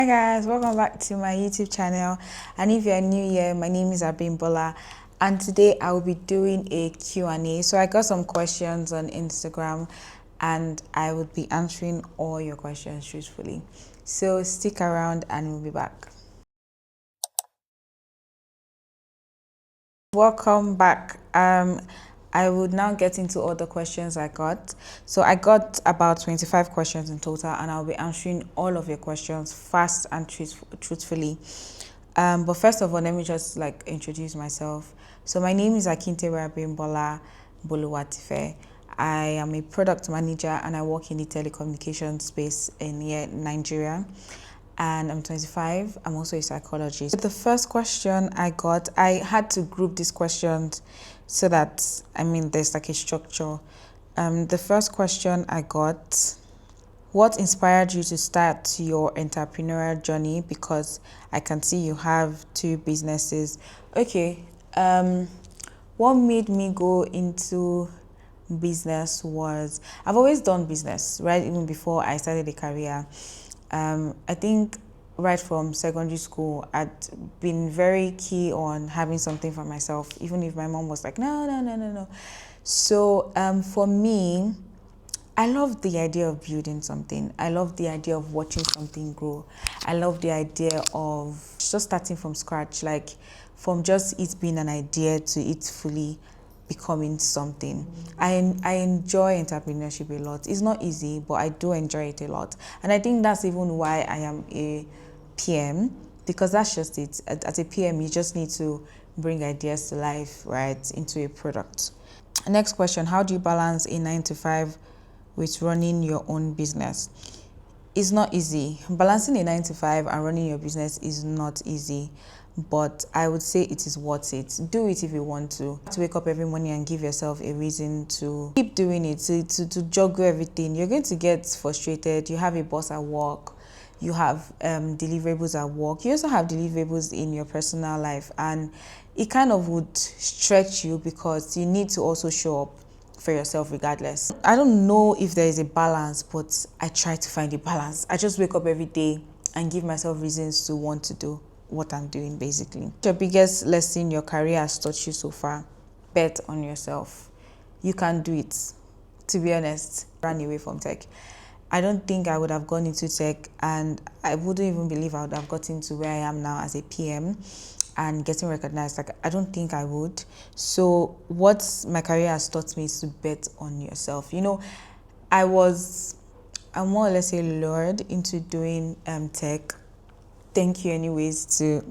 Hi guys, welcome back to my YouTube channel, and if you're new here, my name is Abimbola, and today I will be doing a Q&A. So I got some questions on Instagram and I would be answering all your questions truthfully. So stick around and we'll be back. Welcome back. I would now get into all the questions I got. So I got about 25 questions in total, and I'll be answering all of your questions fast and truthfully. But first of all, let me just introduce myself. So my name is Akintewe Abimbola Boluwatife. I am a product manager and I work in the telecommunications space in Nigeria. And I'm 25. I'm also a psychologist. The first question I got, I had to group these questions so that, there's like a structure. The first question I got, what inspired you to start your entrepreneurial journey? Because I can see you have two businesses. Okay, what made me go into business was I've always done business, right? Even before I started a career. I think right from secondary school, I'd been very key on having something for myself, even if my mom was like, no. So for me, I love the idea of building something. I love the idea of watching something grow. I love the idea of just starting from scratch, like from just it being an idea to it fully becoming something. I enjoy entrepreneurship a lot. It's not easy, but I do enjoy it a lot. And I think that's even why I am a PM, because that's just it. As a PM, you just need to bring ideas to life, right, into a product. Next question, how do you balance a 9 to 5 with running your own business? It's not easy. Balancing a 9 to 5 and running your business is not easy, but I would say it is worth it. Do it if you want to wake up every morning and give yourself a reason to keep doing it, to juggle everything. You're going to get frustrated. You have a boss at work. You have deliverables at work. You also have deliverables in your personal life, and it kind of would stretch you because you need to also show up for yourself regardless. I don't know if there is a balance, but I try to find a balance. I just wake up every day and give myself reasons to want to do what I'm doing, basically. What's your biggest lesson your career has taught you so far? Bet on yourself. You can do it. To be honest, ran away from tech. I don't think I would have gone into tech, and I wouldn't even believe I would have gotten to where I am now as a PM and getting recognized. I don't think I would. So what my career has taught me is to bet on yourself. I'm more or less lured into doing tech. Thank you anyways to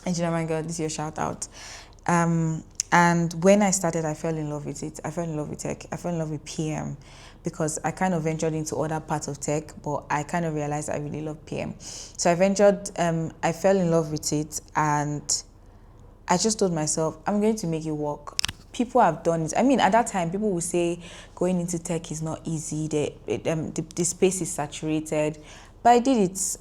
Engineer My God, this is your shout out. And when I started, I fell in love with it. I fell in love with tech. I fell in love with PM because I kind of ventured into other parts of tech, but I kind of realized I really love PM. So I fell in love with it, and I just told myself, I'm going to make it work. People have done it. At that time, people would say going into tech is not easy. The space is saturated. But I did it.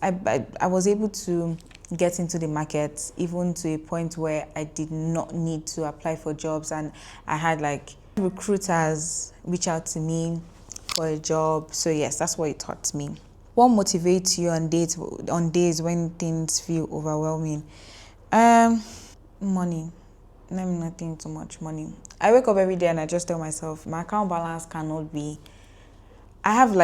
I was able to get into the market, even to a point where I did not need to apply for jobs. And I had recruiters reach out to me for a job. So yes, that's what it taught me. What motivates you on days when things feel overwhelming? Money. Let me not think too much. Money. I wake up every day and I just tell myself my account balance cannot be. I have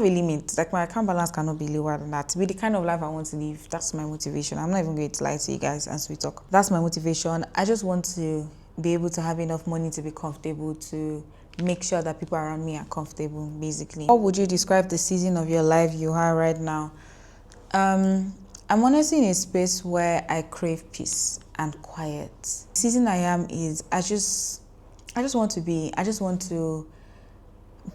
a limit. My account balance cannot be lower than that. To be the kind of life I want to live, that's my motivation. I'm not even going to lie to you guys as we talk. That's my motivation. I just want to be able to have enough money to be comfortable, to make sure that people around me are comfortable, basically. How would you describe the season of your life you are right now? I'm honestly in a space where I crave peace and quiet. The season I am is I just want to be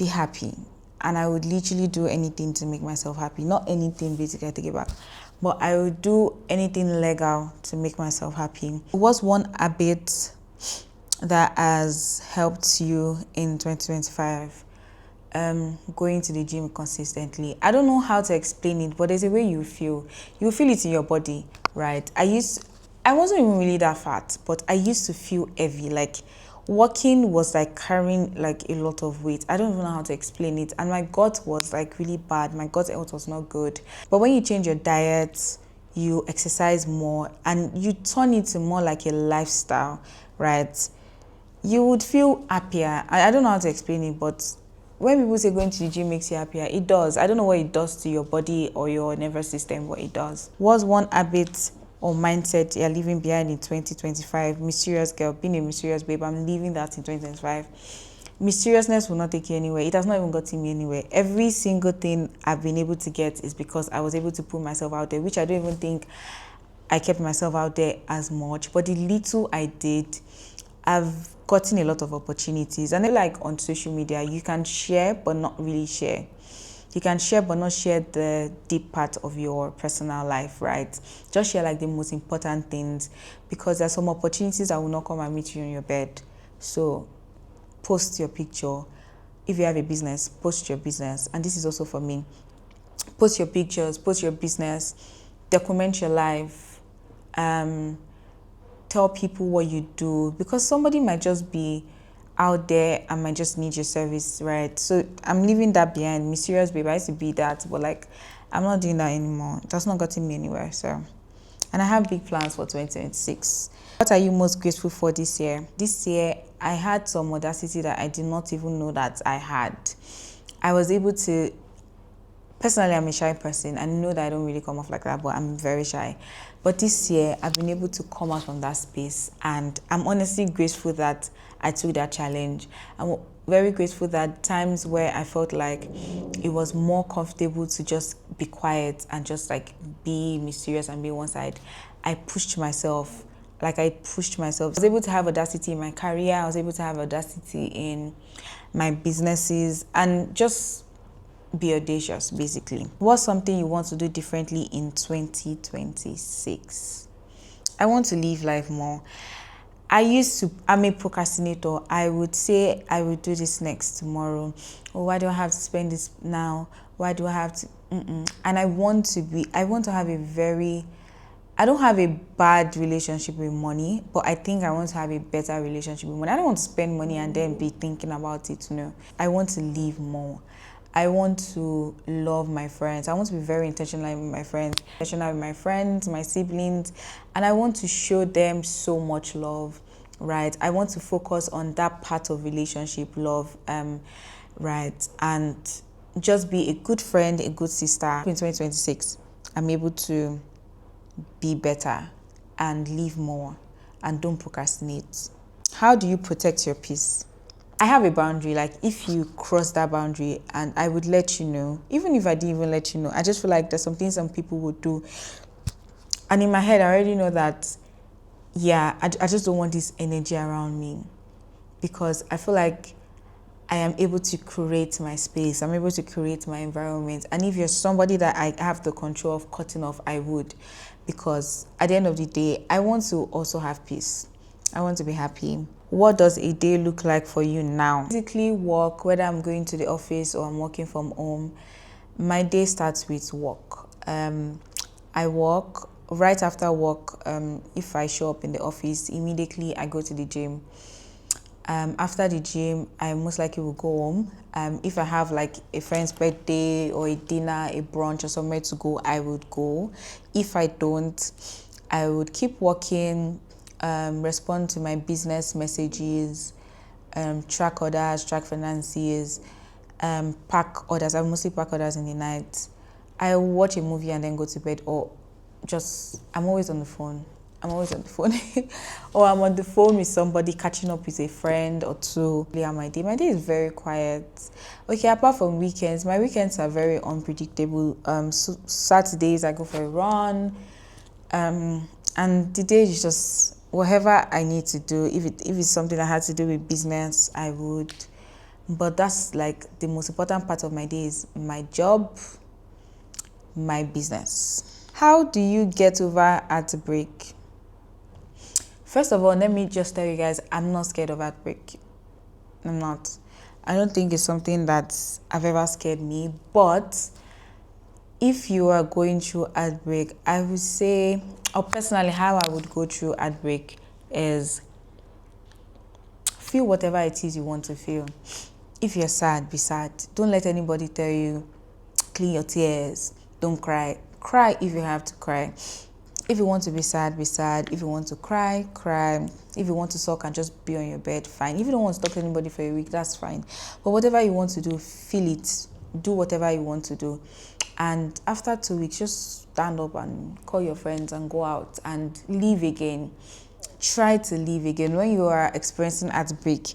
happy, and I would literally do anything to make myself happy. Not anything, basically, I take it back, but I would do anything legal to make myself happy. What's one habit that has helped you in 2025? Going to the gym consistently. I don't know how to explain it, but there's a way you feel it in your body, right? I wasn't even really that fat, but I used to feel heavy, walking was like carrying like a lot of weight. I don't even know how to explain it. And my gut was like really bad. My gut health was not good. But when you change your diet, you exercise more and you turn it to more like a lifestyle, right? You would feel happier. I don't know how to explain it, but when people say going to the gym makes you happier, it does. I don't know what it does to your body or your nervous system, but it does. What's one habit or mindset you're leaving behind in 2025? Mysterious girl, being a mysterious babe, I'm leaving that in 2025. Mysteriousness will not take you anywhere. It has not even gotten me anywhere. Every single thing I've been able to get is because I was able to put myself out there, which I don't even think I kept myself out there as much. But the little I did, I've gotten a lot of opportunities. And like on social media, you can share but not really share. You can share but not share the deep part of your personal life, right? Just share like the most important things, because there's some opportunities that will not come and meet you in your bed. So post your picture. If you have a business, post your business. And this is also for me. Post your pictures, post your business, document your life. Tell people what you do, because somebody might just be out there and might just need your service, right? So I'm leaving that behind. Mysterious babe, I used to be that, but like I'm not doing that anymore. That's not gotten me anywhere. So, and I have big plans for 2026. What are you most grateful for this year? This year, I had some audacity that I did not even know that I had. I was able to. Personally, I'm a shy person. I know that I don't really come off like that, but I'm very shy. But this year, I've been able to come out from that space, and I'm honestly grateful that I took that challenge. I'm very grateful that times where I felt like it was more comfortable to just be quiet and just like be mysterious and be one side, I pushed myself. I was able to have audacity in my career. I was able to have audacity in my businesses, and just be audacious, basically. What's something you want to do differently in 2026? I want to live life more. I'm a procrastinator. I would say I will do this next tomorrow. Or why do I have to spend this now? Why do I have to? And I want to have I don't have a bad relationship with money, but I think I want to have a better relationship with money. I don't want to spend money and then be thinking about it, I want to live more. I want to love my friends. I want to be very intentional with my friends, my siblings, and I want to show them so much love, right? I want to focus on that part of relationship, love, right? And just be a good friend, a good sister. In 2026, I'm able to be better and live more and don't procrastinate. How do you protect your peace? I have a boundary. Like, if you cross that boundary, and I would let you know, even if I didn't even let you know, I just feel like there's some things some people would do. And in my head, I already know that, yeah, I just don't want this energy around me, because I feel like I am able to create my space. I'm able to create my environment. And if you're somebody that I have the control of cutting off, I would, because at the end of the day, I want to also have peace. I want to be happy. What does a day look like for you now? Basically, work, whether I'm going to the office or I'm working from home, my day starts with work. I work. Right after work, if I show up in the office, immediately I go to the gym. After the gym, I most likely will go home. If I have like a friend's birthday or a dinner, a brunch or somewhere to go, I would go. If I don't, I would keep working, respond to my business messages, track orders, track finances, pack orders. I mostly pack orders in the night. I watch a movie and then go to bed, or I'm always on the phone. Or I'm on the phone with somebody, catching up with a friend or two. My day is very quiet. Okay, apart from weekends, my weekends are very unpredictable. So Saturdays I go for a run, and the day is just whatever I need to do. If it's something that has to do with business, I would. But that's like the most important part of my day is my job, my business. How do you get over heartbreak? First of all, let me just tell you guys, I'm not scared of heartbreak. I'm not. I don't think it's something that I've ever scared me. But if you are going through heartbreak, I would say, or personally, how I would go through heartbreak is, Feel whatever it is you want to feel. If you're sad, be sad. Don't let anybody tell you, clean your tears, don't cry. Cry if you have to cry. If you want to be sad, be sad. If you want to cry, cry. If you want to sulk and just be on your bed, fine. If you don't want to talk to anybody for a week, that's fine. But whatever you want to do, feel it. Do whatever you want to do. And after 2 weeks, just stand up and call your friends and go out and live again. Try to live again. When you are experiencing heartbreak,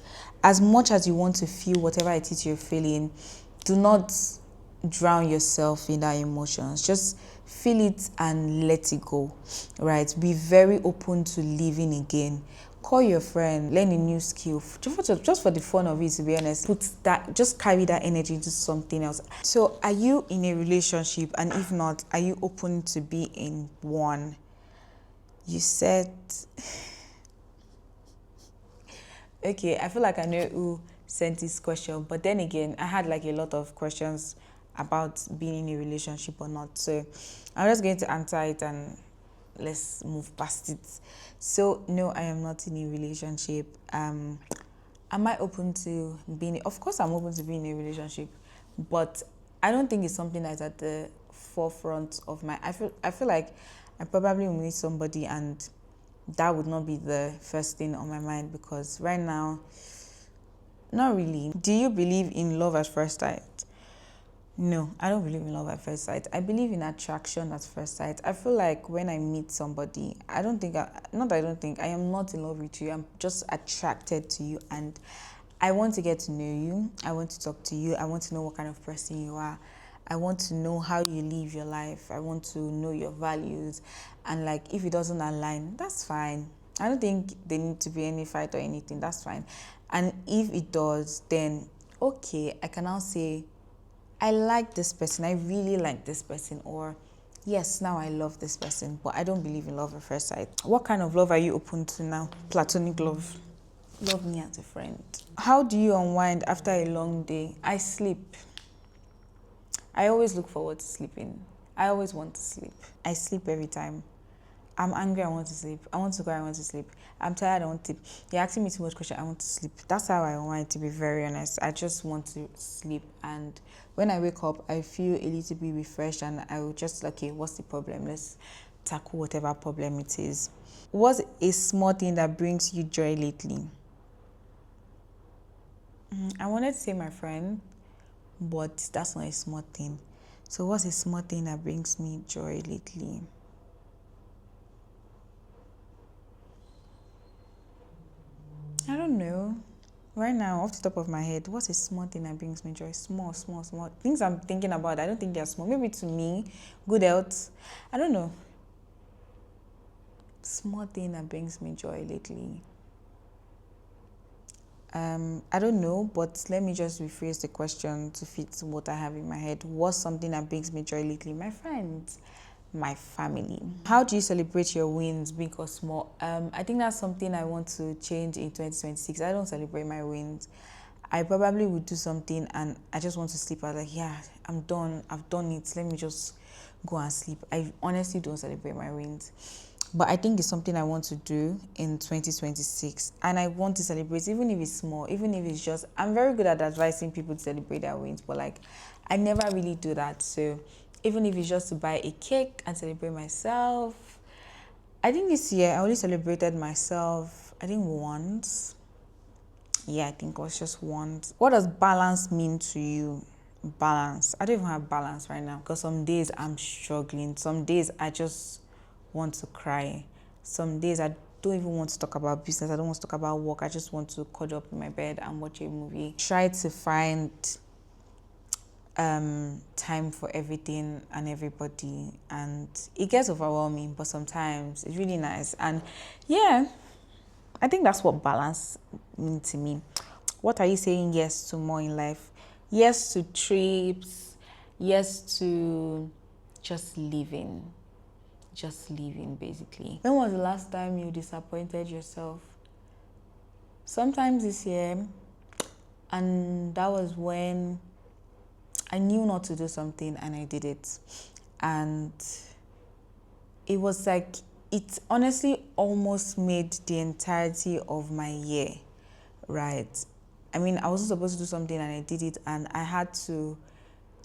as much as you want to feel whatever it is you're feeling, do not drown yourself in that emotions. Just feel it and let it go, right? Be very open to living again. Call your friend, learn a new skill, just for the fun of it, to be honest. Just carry that energy into something else. So are you in a relationship? And if not, are you open to be in one? You said, okay, I feel like I know who sent this question, but then again, I had like a lot of questions about being in a relationship or not. So I'm just going to answer it and let's move past it. So no, I am not in a relationship. Am I open to being? Of course, I'm open to being in a relationship, but I don't think it's something that's at the forefront of my. I feel like I probably will meet somebody and that would not be the first thing on my mind, because right now, not really. Do you believe in love at first sight? No, I don't believe in love at first sight. I believe in attraction at first sight. I feel like when I meet somebody, I am not in love with you. I'm just attracted to you and I want to get to know you. I want to talk to you. I want to know what kind of person you are. I want to know how you live your life. I want to know your values. And like, if it doesn't align, that's fine. I don't think there need to be any fight or anything. That's fine. And if it does, then okay, I can now say, I like this person, I really like this person, or yes, now I love this person, but I don't believe in love at first sight. What kind of love are you open to now? Platonic love. Love me as a friend. How do you unwind after a long day? I sleep. I always look forward to sleeping. I always want to sleep. I sleep every time. I'm angry, I want to sleep. I want to cry, I want to sleep. I'm tired, I want to sleep. You're asking me too much question, I want to sleep. That's how I want, to be very honest. I just want to sleep. And when I wake up, I feel a little bit refreshed and I will just, okay, what's the problem? Let's tackle whatever problem it is. What's a small thing that brings you joy lately? I wanted to say my friend, but that's not a small thing. So what's a small thing that brings me joy lately? I don't know. Right now, off the top of my head, what's a small thing that brings me joy? Small, small, small. Things I'm thinking about, I don't think they're small. Maybe to me, good health. I don't know. Small thing that brings me joy lately. I don't know, but let me just rephrase the question to fit what I have in my head. What's something that brings me joy lately? My friends, my family. How do you celebrate your wins, big or small? I think that's something I want to change in 2026. I don't celebrate my wins. I probably would do something and I just want to sleep. I was like, yeah, I'm done. I've done it. Let me just go and sleep. I honestly don't celebrate my wins. But I think it's something I want to do in 2026. And I want to celebrate, even if it's small, even if it's just, I'm very good at advising people to celebrate their wins, but like, I never really do that. So even if it's just to buy a cake and celebrate myself, I think this year I only celebrated myself, I think once. Yeah, I think it was just once. What does balance mean to you? Balance. I don't even have balance right now because some days I'm struggling. Some days I just want to cry. Some days I don't even want to talk about business. I don't want to talk about work. I just want to cuddle up in my bed and watch a movie. Try to find time for everything and everybody, and it gets overwhelming, but sometimes it's really nice. And yeah, I think that's what balance means to me. What are you saying yes to more in life? Yes to trips, yes to just living. Just living, basically. When was the last time you disappointed yourself? Sometimes this year, and that was when I knew not to do something and I did it. And it was like, it honestly almost made the entirety of my year, right. I mean, I wasn't supposed to do something and I did it, and I had to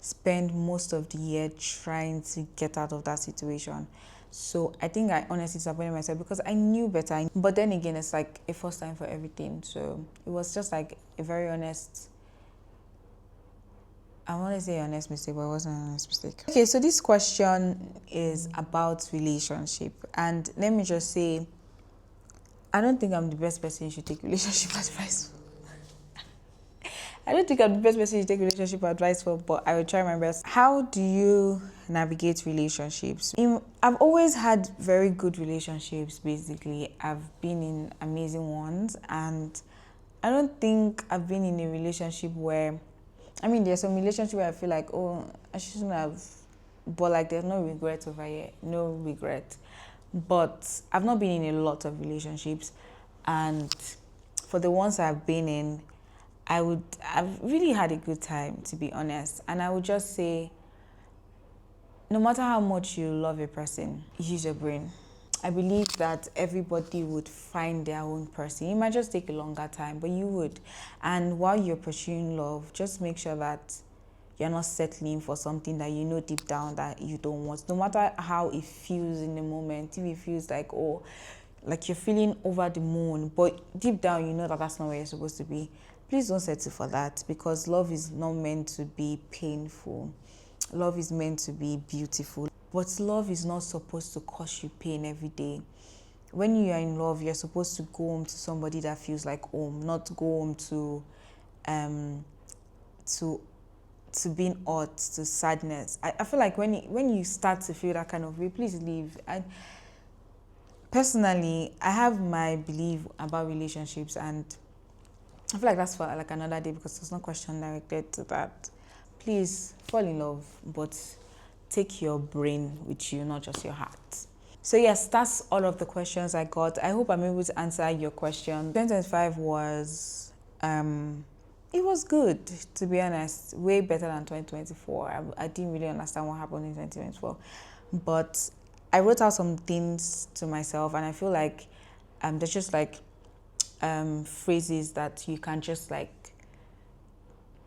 spend most of the year trying to get out of that situation. So I think I honestly disappointed myself because I knew better. But then again, it's like a first time for everything. So it was just like a very honest, I want to say honest mistake, but it wasn't an honest mistake. Okay, so this question is about relationship. And let me just say, I don't think I'm the best person you should take relationship advice for. I don't think I'm the best person to take relationship advice for, but I will try my best. How do you navigate relationships? I've always had very good relationships, basically. I've been in amazing ones, and I don't think I've been in a relationship where, I mean, there's some relationship where I feel like, oh, I shouldn't have, but like there's no regret over here, no regret. But I've not been in a lot of relationships, and for the ones I've been in, I've really had a good time, to be honest. And I would just say, no matter how much you love a person, use your brain. I believe that everybody would find their own person. It might just take a longer time, but you would. And while you're pursuing love, just make sure that you're not settling for something that you know deep down that you don't want. No matter how it feels in the moment, if it feels like, oh, like you're feeling over the moon, but deep down you know that that's not where you're supposed to be, please don't settle for that, because love is not meant to be painful. Love is meant to be beautiful. But love is not supposed to cause you pain every day. When you are in love, you're supposed to go home to somebody that feels like home, not go home to being hurt, to sadness. I feel like when you start to feel that kind of way, please leave. Personally, I have my belief about relationships, and I feel like that's for like another day because there's no question directed to that. Please fall in love, but take your brain with you, not just your heart. So yes, that's all of the questions I got. I hope I'm able to answer your question. 2025 was it was good, to be honest. Way better than 2024. I didn't really understand what happened in 2024, but I wrote out some things to myself, and I feel like there's just like phrases that you can just like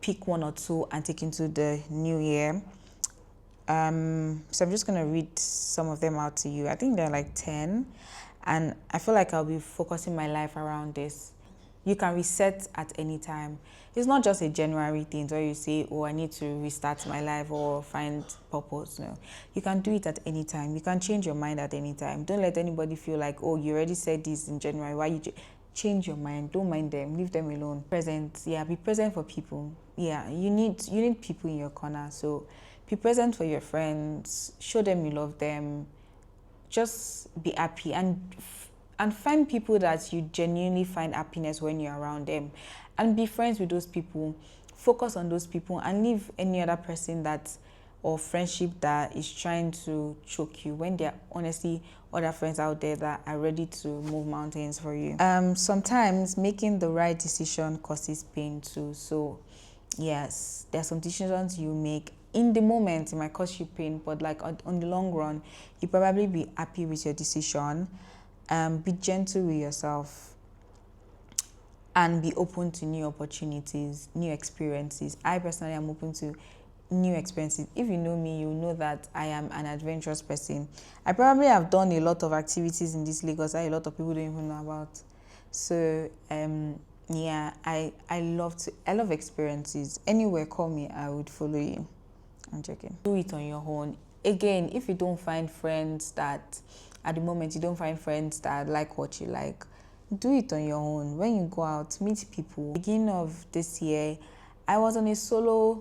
pick one or two and take into the new year. So I'm just gonna read some of them out to you. I think they're like 10, and I feel like I'll be focusing my life around this. You can reset at any time. It's not just a January thing where you say, oh, I need to restart my life or find purpose. No, you can do it at any time. You can change your mind at any time. Don't let anybody feel like, oh, you already said this in January. Why you change your mind? Don't mind them. Leave them alone. Present, yeah, be present for people. Yeah, you need people in your corner. So be present for your friends. Show them you love them. Just be happy and find people that you genuinely find happiness when you're around them, and be friends with those people. Focus on those people and leave any other person that or friendship that is trying to choke you, when there are honestly other friends out there that are ready to move mountains for you. Sometimes making the right decision causes pain too. So yes, there are some decisions you make in the moment, it might cause you pain, but like on the long run, you probably be happy with your decision. Be gentle with yourself, and be open to new opportunities, new experiences. I personally am open to new experiences. If you know me, you know that I am an adventurous person. I probably have done a lot of activities in this Lagos that a lot of people don't even know about. So yeah, I love experiences. Anywhere, call me, I would follow you. I'm joking. Do it on your own. Again, if you don't find friends that at the moment you don't find friends that like what you like, do it on your own. When you go out, meet people. Beginning of this year, I was on a solo.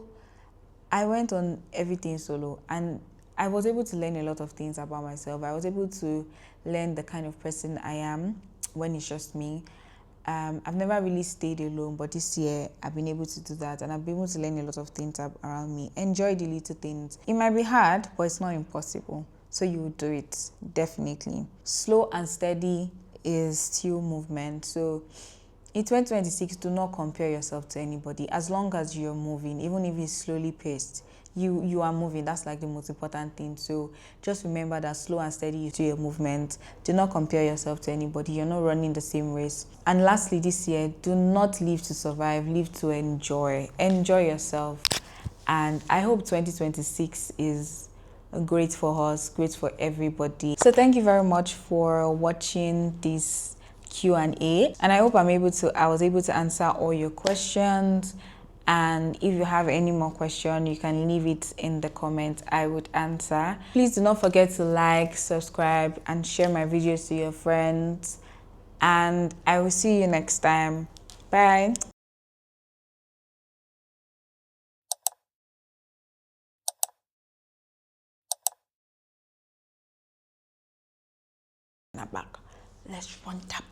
I went on everything solo, and I was able to learn a lot of things about myself. I was able to learn the kind of person I am when it's just me. I've never really stayed alone, but this year I've been able to do that, and I've been able to learn a lot of things around me. Enjoy the little things. It might be hard, but it's not impossible. So you will do it, definitely. Slow and steady is still movement. So in 2026, do not compare yourself to anybody. As long as you're moving, even if it's slowly paced, you are moving. That's like the most important thing. So just remember that slow and steady you do your movement. Do not compare yourself to anybody. You're not running the same race. And lastly, this year, do not live to survive, live to enjoy. Enjoy yourself. And I hope 2026 is great for us, great for everybody. So thank you very much for watching this Q&A, and I hope I was able to answer all your questions. And if you have any more question, you can leave it in the comments. I would answer. Please do not forget to like, subscribe, and share my videos to your friends. And I will see you next time. Bye. Now back. Let's run tap.